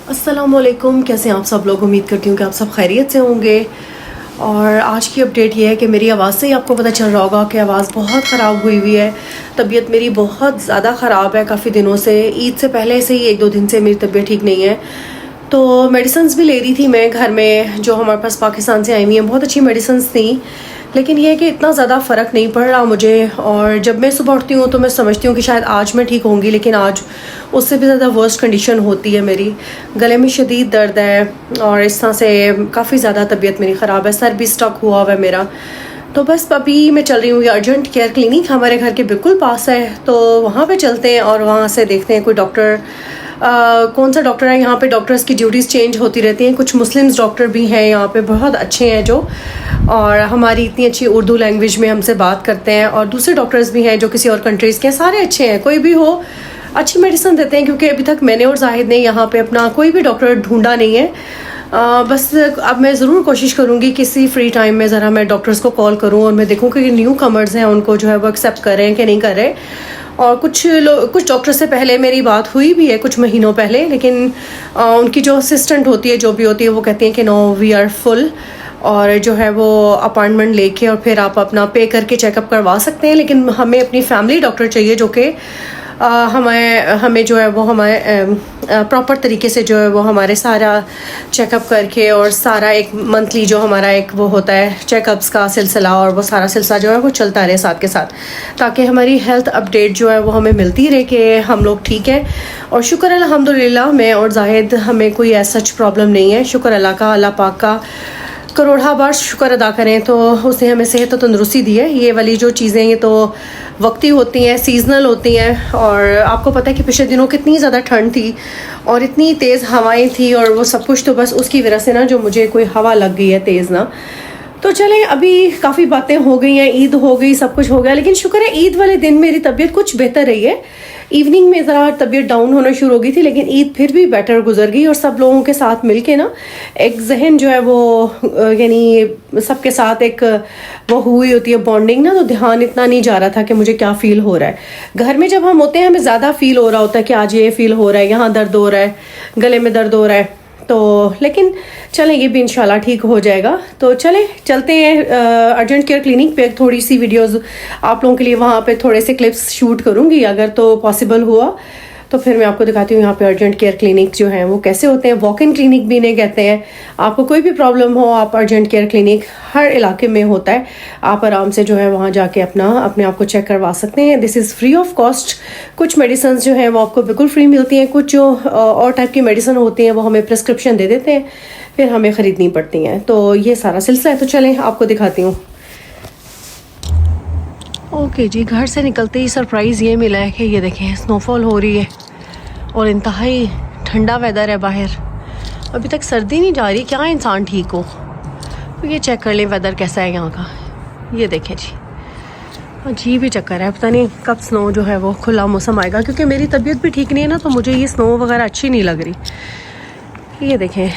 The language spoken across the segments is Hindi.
अस्सलामुअलैकुम, कैसे हैं आप सब लोग। उम्मीद करती हूँ कि आप सब खैरियत से होंगे। और आज की अपडेट ये है कि मेरी आवाज़ से ही आपको पता चल रहा होगा कि आवाज़ बहुत ख़राब हुई है। तबीयत मेरी बहुत ज़्यादा ख़राब है काफ़ी दिनों से। ईद से पहले से ही 1-2 दिन से मेरी तबीयत ठीक नहीं है। तो मेडिसिन्स भी ले रही थी मैं घर में, जो हमारे पास पाकिस्तान से आई हुई हैं। बहुत अच्छी मेडिसिन्स थी, लेकिन ये है कि इतना ज़्यादा फ़र्क नहीं पड़ रहा मुझे। और जब मैं सुबह उठती हूँ तो मैं समझती हूँ कि शायद आज मैं ठीक होंगी, लेकिन आज उससे भी ज़्यादा वर्स्ट कंडीशन होती है मेरी। गले में शदीद दर्द है और इस तरह से काफ़ी ज़्यादा तबीयत मेरी ख़राब है। सर भी स्टक हुआ हुआ है मेरा। तो बस अभी मैं चल रही हूँ, ये अर्जेंट केयर क्लिनिक हमारे घर के बिल्कुल पास है, तो वहाँ पे चलते हैं और वहाँ से देखते हैं कोई डॉक्टर कौन सा डॉक्टर है। यहाँ पे डॉक्टर्स की ड्यूटीज़ चेंज होती रहती हैं। कुछ मुस्लिम्स डॉक्टर भी हैं यहाँ पे, बहुत अच्छे हैं जो, और हमारी इतनी अच्छी उर्दू लैंग्वेज में हमसे बात करते हैं। और दूसरे डॉक्टर्स भी हैं जो किसी और कंट्रीज़ के हैं, सारे अच्छे हैं। कोई भी हो अच्छी मेडिसिन देते हैं, क्योंकि अभी तक मैंने और जाहिद ने यहाँ पे अपना कोई भी डॉक्टर ढूंढा नहीं है। बस अब मैं ज़रूर कोशिश करूँगी किसी फ्री टाइम में ज़रा मैं डॉक्टर्स को कॉल करूँ और मैं देखूँ कि न्यू कमर्स हैं उनको जो है वो एक्सेप्ट कर रहे हैं कि नहीं कर रहे। और कुछ डॉक्टर से पहले मेरी बात हुई भी है कुछ महीनों पहले, लेकिन उनकी जो असिस्टेंट होती है, जो भी होती है, वो कहती हैं कि नो वी आर फुल, और जो है वो अपॉइंटमेंट लेके और फिर आप अपना पे करके चेकअप करवा सकते हैं। लेकिन हमें अपनी फैमिली डॉक्टर चाहिए जो कि हमें जो है वो हमारे प्रॉपर तरीके से जो है वो हमारे सारा चेकअप करके, और सारा एक मंथली जो हमारा एक वो होता है चेकअप्स का सिलसिला, और वो सारा सिलसिला जो है वो चलता रहे साथ के साथ, ताकि हमारी हेल्थ अपडेट जो है वो हमें मिलती रहे कि हम लोग ठीक हैं। और शुक्र अल्हम्दुलिल्लाह, मैं और जाहिद हमें कोई ऐसा सच प्रॉब्लम नहीं है। शुक्र अल्लाह का, अल्लाह पाक का करोड़ा बार शुक्र अदा करें, तो उसने हमें सेहत और तंदुरुस्ती दी है। ये वाली जो चीज़ें ये तो वक्ती होती हैं, सीजनल होती हैं। और आपको पता है कि पिछले दिनों कितनी ज़्यादा ठंड थी और इतनी तेज़ हवाएं थी और वो सब कुछ, तो बस उसकी वजह से ना जो मुझे कोई हवा लग गई है तेज़ ना। तो चलें, अभी काफ़ी बातें हो गई हैं, ईद हो गई, सब कुछ हो गया, लेकिन शुक्र है ईद वाले दिन मेरी तबीयत कुछ बेहतर रही है। इवनिंग में ज़रा तबीयत डाउन होना शुरू हो गई थी, लेकिन ईद फिर भी बेटर गुजर गई। और सब लोगों के साथ मिलके ना एक जहन जो है वो यानी सबके साथ एक वो हुई होती है बॉन्डिंग ना, तो ध्यान इतना नहीं जा रहा था कि मुझे क्या फ़ील हो रहा है। घर में जब हम होते हैं हमें ज़्यादा फील हो रहा होता है कि आज ये फ़ील हो रहा है, यहाँ दर्द हो रहा है, गले में दर्द हो रहा है। तो लेकिन चलें, ये भी इंशाल्लाह ठीक हो जाएगा। तो चलें चलते हैं अर्जेंट केयर क्लिनिक पे। थोड़ी सी वीडियोस आप लोगों के लिए वहाँ पे थोड़े से क्लिप्स शूट करूँगी, अगर तो पॉसिबल हुआ तो फिर मैं आपको दिखाती हूँ यहाँ पे अर्जेंट केयर क्लिनिक जो हैं वो कैसे होते हैं। वॉक इन क्लिनिक भी इन्हें कहते हैं। आपको कोई भी प्रॉब्लम हो, आप अर्जेंट केयर क्लिनिक हर इलाके में होता है, आप आराम से जो है वहाँ जाके अपने आप को चेक करवा सकते हैं। This is free of cost. कुछ मेडिसिन जो हैं वो आपको बिल्कुल फ्री मिलती हैं, कुछ जो और टाइप की मेडिसिन होती हैं वो हमें प्रिस्क्रिप्शन दे देते हैं, फिर हमें ख़रीदनी पड़ती हैं। तो ये सारा सिलसिला है। तो चलें आपको दिखाती हूँ। ओके जी, घर से निकलते ही सरप्राइज़ ये मिला है कि ये देखें स्नोफॉल हो रही है और इंतहाई ठंडा वेदर है बाहर। अभी तक सर्दी नहीं जा रही, क्या इंसान ठीक हो। तो ये चेक कर लें वेदर कैसा है यहाँ का। ये देखें जी, अजीब ही चक्कर है, पता नहीं कब स्नो जो है वो खुला मौसम आएगा, क्योंकि मेरी तबीयत भी ठीक नहीं है ना, तो मुझे ये स्नो वगैरह अच्छी नहीं लग रही। ये देखें,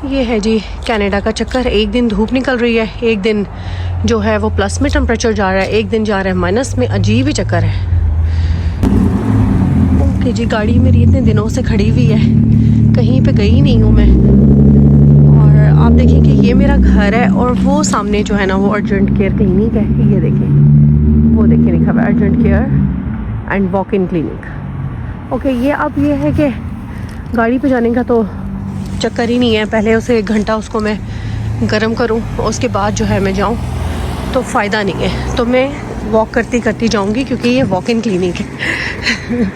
ये है जी कनाडा का चक्कर। एक दिन धूप निकल रही है, एक दिन जो है वो प्लस में टेम्परेचर जा रहा है, एक दिन जा रहा है माइनस में। अजीब ही चक्कर है। ओके जी, गाड़ी मेरी इतने दिनों से खड़ी हुई है, कहीं पे गई नहीं हूँ मैं। और आप देखिए कि ये मेरा घर है और वो सामने जो है ना वो अर्जेंट केयर क्लिनिक है। ये देखें, वो देखिए लिखा हुआ है urgent care and walk in clinic. Okay, ये अब ये है कि गाड़ी पे जाने का तो चक्कर ही नहीं है। पहले उसे 1 घंटा उसको मैं गर्म करूं, उसके बाद जो है मैं जाऊं, तो फ़ायदा नहीं है। तो मैं वॉक करती करती जाऊंगी, क्योंकि ये वॉक इन क्लिनिक है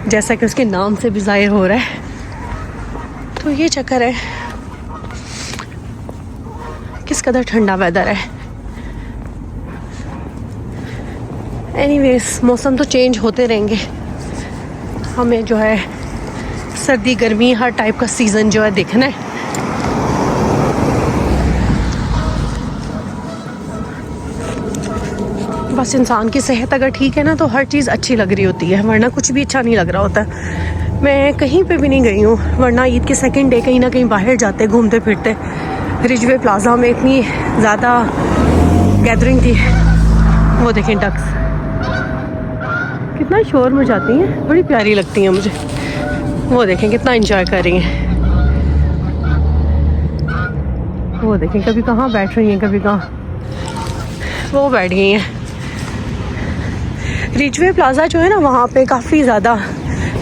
जैसा कि उसके नाम से भी ज़ाहिर हो रहा है। तो ये चक्कर है, किस कदर ठंडा वेदर है। एनीवेज, मौसम तो चेंज होते रहेंगे, हमें जो है सर्दी गर्मी हर टाइप का सीज़न जो है देखना है। बस इंसान की सेहत अगर ठीक है ना, तो हर चीज़ अच्छी लग रही होती है, वरना कुछ भी अच्छा नहीं लग रहा होता। मैं कहीं पे भी नहीं गई हूँ, वरना ईद के सेकंड डे कहीं ना कहीं बाहर जाते घूमते फिरते। रिजवे प्लाजा में इतनी ज़्यादा गैदरिंग थी। वो देखें डक्स कितना शोर मचाती हैं, बड़ी प्यारी लगती हैं मुझे। वो देखें कितना एंजॉय कर रही हैं, वो देखें कभी कहाँ बैठ रही हैं, कभी कहाँ वो बैठ गई हैं। रिचवे प्लाज़ा जो है ना, वहाँ पे काफ़ी ज़्यादा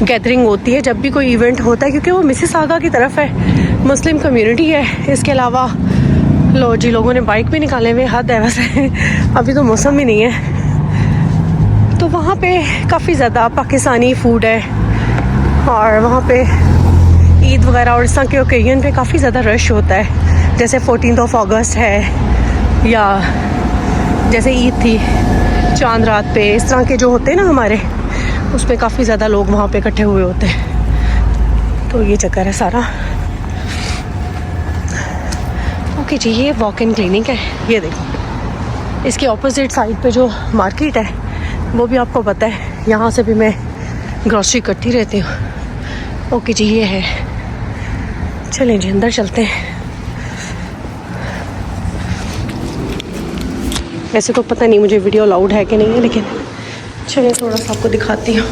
गैदरिंग होती है जब भी कोई इवेंट होता है, क्योंकि वो मिसिसागा की तरफ है, मुस्लिम कम्युनिटी है। इसके अलावा लो जी, लोगों ने बाइक भी निकाले हुए, हद है वैसे अभी तो मौसम भी नहीं है। तो वहाँ पे काफ़ी ज़्यादा पाकिस्तानी फूड है, और वहाँ पे ईद वगैरह और इस तरह के ओकेजन पे काफ़ी ज़्यादा रश होता है। जैसे 14 अगस्त है, या जैसे ईद थी चांद रात पे, इस तरह के जो होते हैं ना हमारे, उसमें काफ़ी ज़्यादा लोग वहाँ पे इकट्ठे हुए होते हैं। तो ये चक्कर है सारा। ओके जी, ये वॉक इन क्लिनिक है। ये देखो, इसके ऑपोजिट साइड पे जो मार्केट है वो भी आपको पता है, यहाँ से भी मैं ग्रॉसरी इकट्ठी रहती हूँ। ओके जी, ये है। चलें जी, अंदर चलते हैं। वैसे तो पता नहीं मुझे वीडियो अलाउड है कि नहीं है, लेकिन चलिए थोड़ा सा आपको दिखाती हूँ।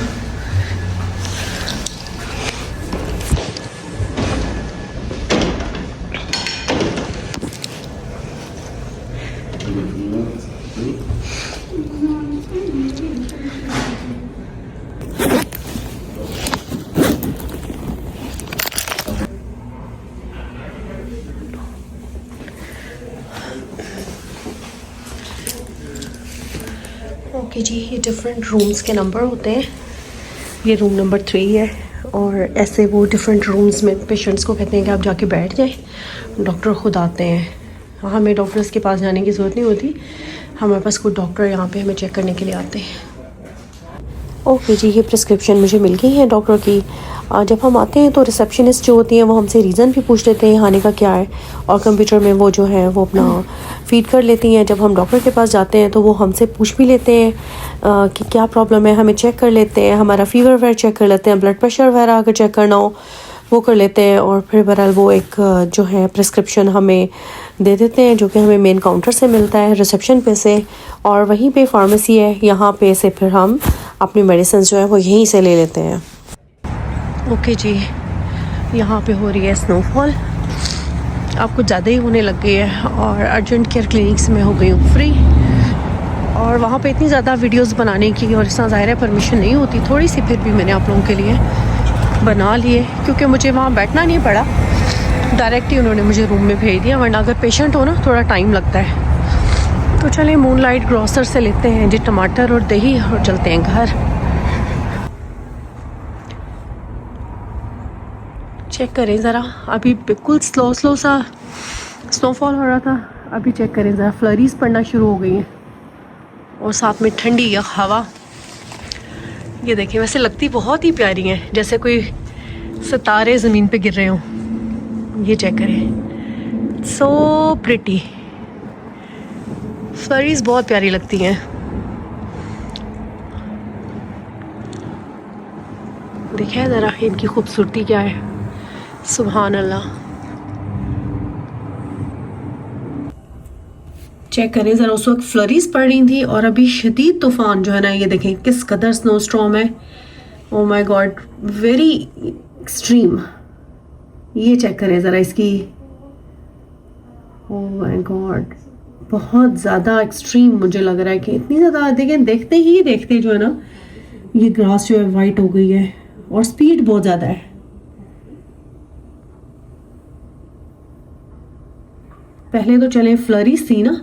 ओके जी, ये डिफरेंट रूम्स के नंबर होते हैं। ये रूम नंबर 3 है, और ऐसे वो डिफरेंट रूम्स में पेशेंट्स को कहते हैं कि आप जाके बैठ जाएं, डॉक्टर खुद आते हैं। हमें डॉक्टर्स के पास जाने की ज़रूरत नहीं होती, हमारे पास कोई डॉक्टर यहाँ पे हमें चेक करने के लिए आते हैं। ओके जी, ये प्रिस्क्रिप्शन मुझे मिल गई है डॉक्टर की। जब हम आते हैं तो रिसेप्शनिस्ट जो होती हैं वो हमसे रीज़न भी पूछ लेते हैं आने का क्या है, और कंप्यूटर में वो जो है वो अपना फीड कर लेती हैं। जब हम डॉक्टर के पास जाते हैं तो वो हमसे पूछ भी लेते हैं कि क्या प्रॉब्लम है, हमें चेक कर लेते हैं, हमारा फ़ीवर वगैरह चेक कर लेते हैं, ब्लड प्रेशर वगैरह अगर चेक करना हो वो कर लेते हैं, और फिर बहरहाल वो एक जो है प्रिस्क्रिप्शन हमें दे देते हैं, जो कि हमें मेन काउंटर से मिलता है, रिसेप्शन पे से। और वहीं पे फार्मेसी है, यहाँ पे से फिर हम अपनी मेडिसिन जो है वो यहीं से ले लेते हैं। ओके जी, यहाँ पे हो रही है स्नोफॉल, अब कुछ ज़्यादा ही होने लग गई है, और अर्जेंट केयर क्लिनिक्स में हो गई हूँ फ्री। और वहाँ पे इतनी ज़्यादा वीडियोस बनाने की और इतना ज़ाहिर है परमिशन नहीं होती, थोड़ी सी फिर भी मैंने आप लोगों के लिए बना लिए, क्योंकि मुझे वहाँ बैठना नहीं पड़ा, डायरेक्ट ही उन्होंने मुझे रूम में भेज दिया, वरना अगर पेशेंट हो ना थोड़ा टाइम लगता है। तो चलिए मूनलाइट ग्रोसर से लेते हैं जी टमाटर और दही, और चलते हैं घर। चेक करें ज़रा, अभी बिल्कुल स्लो स्लो सा स्नोफॉल हो रहा था, अभी चेक करें ज़रा, फ्लरीज पड़ना शुरू हो गई हैं, और साथ में ठंडी हवा। ये देखें, वैसे लगती बहुत ही प्यारी हैं, जैसे कोई सितारे ज़मीन पे गिर रहे हों। ये चेक करें, सो प्रिटी, फ्लरीज बहुत प्यारी लगती हैं। देखिए ज़रा इनकी खूबसूरती क्या है, सुभान अल्लाह। चेक करें ज़रा, उस वक्त फ्लरीज पड़ रही थी, और अभी शदीद तूफ़ान जो है ना, ये देखें किस कदर स्नो स्टॉर्म है। Oh my God, very extreme. ये चेक करें ज़रा इसकी, ओ माय गॉड, बहुत ज़्यादा एक्सट्रीम मुझे लग रहा है कि इतनी ज़्यादा। देखें, देखते ही देखते जो है ना ये ग्रास जो है वाइट हो गई है, और स्पीड बहुत ज़्यादा है। पहले तो चले फ्लरीज थी ना,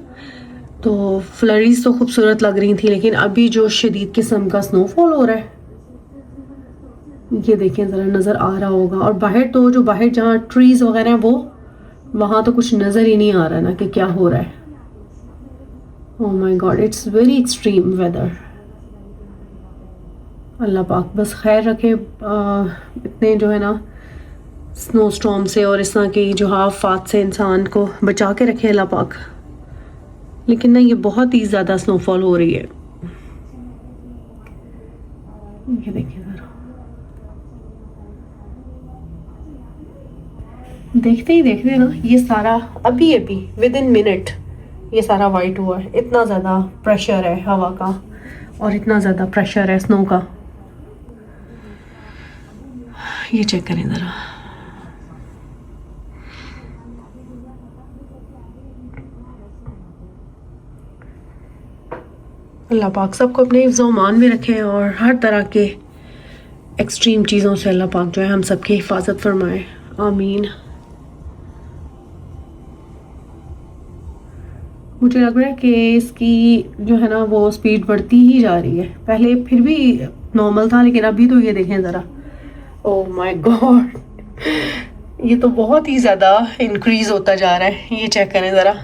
तो फ्लरीज तो खूबसूरत लग रही थी, लेकिन अभी जो शदीद किस्म का स्नोफॉल हो रहा है, ये देखें ज़रा, नज़र आ रहा होगा। और बाहर तो जो बाहर जहाँ ट्रीज़ वगैरह हैं, वो वहाँ तो कुछ नज़र ही नहीं आ रहा ना कि क्या हो रहा है। Oh my god, it's very extreme weather. Allah पाक बस खैर रखे, इतने जो है ना स्नो स्टॉर्म से और इस तरह की जो आफात से इंसान को बचा के रखे अल्लाह पाक। लेकिन ना, ये बहुत ही ज़्यादा स्नोफॉल हो रही है। ये देखिए ज़रा, देखते ही देखते ना ये सारा अभी अभी विद इन मिनट ये सारा वाइट हुआ है। इतना ज़्यादा प्रेशर है हवा का, और इतना ज़्यादा प्रेशर है स्नो का। ये चेक करें ज़रा, अल्लाह पाक सबको अपने हिफ्ज़-ओ-अमान में रखें और हर तरह के एक्सट्रीम चीज़ों से अल्लाह पाक जो है हम सबकी हिफाजत फरमाए, आमीन। मुझे लग रहा है कि इसकी जो है ना वो स्पीड बढ़ती ही जा रही है, पहले फिर भी नॉर्मल था लेकिन अभी तो ये देखें ज़रा, ओह माय गॉड, ये तो बहुत ही ज़्यादा इंक्रीज़ होता जा रहा है। ये चेक करें ज़रा,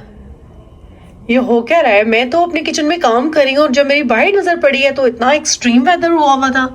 ये हो क्या रहा है। मैं तो अपने किचन में काम कर रही हूँ और जब मेरी बाहर नज़र पड़ी है तो इतना एक्सट्रीम वेदर हुआ था